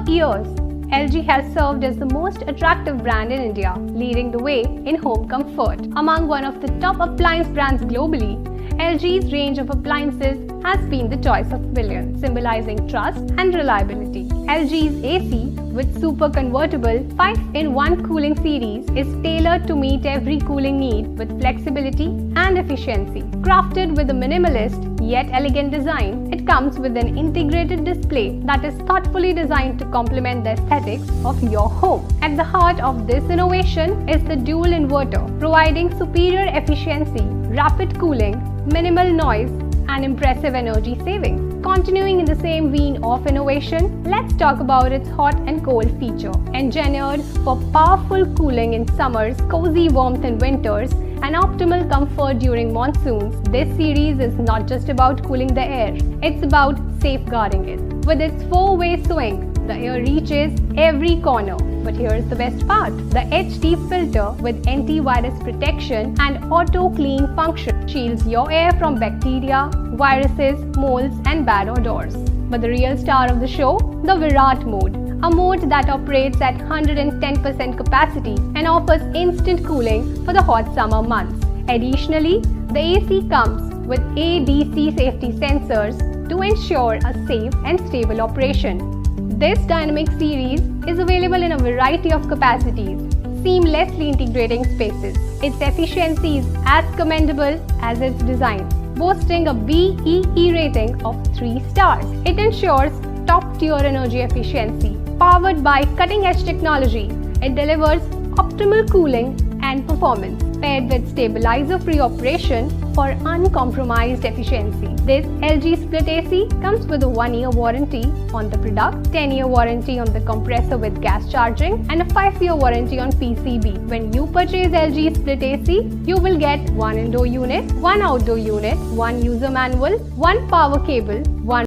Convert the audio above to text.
years, LG has served as the most attractive brand in India, leading the way in home comfort. Among one of the top appliance brands globally, LG's range of appliances has been the choice of millions, symbolizing trust and reliability. LG's AC with super convertible 5-in-1 cooling series is tailored to meet every cooling need with flexibility and efficiency. Crafted with a minimalist yet elegant design, it comes with an integrated display that is thoughtfully designed to complement the aesthetics of your home. At the heart of this innovation is the dual inverter, providing superior efficiency, rapid cooling, minimal noise, and impressive energy savings. Continuing in the same vein of innovation, let's talk about its hot and cold feature. Engineered for powerful cooling in summers, cozy warmth in winters, and optimal comfort during monsoons, this series is not just about cooling the air, it's about safeguarding it. With its 4-way swing, the air reaches every corner. But here's the best part. The HD filter with antivirus protection and auto clean function shields your air from bacteria, viruses, molds, and bad odors. But the real star of the show, the Virat mode, a mode that operates at 110% capacity and offers instant cooling for the hot summer months. Additionally, the AC comes with ADC safety sensors to ensure a safe and stable operation. This dynamic series is available in a variety of capacities, seamlessly integrating spaces. Its efficiency is as commendable as its design, boasting a BEE rating of 3 stars. It ensures top-tier energy efficiency. Powered by cutting-edge technology, it delivers optimal cooling and performance, paired with stabilizer-free operation for uncompromised efficiency. This LG Split AC comes with a 1-year warranty on the product, 10-year warranty on the compressor with gas charging, and a 5-year warranty on PCB. When you purchase LG Split AC, you will get 1 indoor unit, 1 outdoor unit, 1 user manual, 1 power cable, 1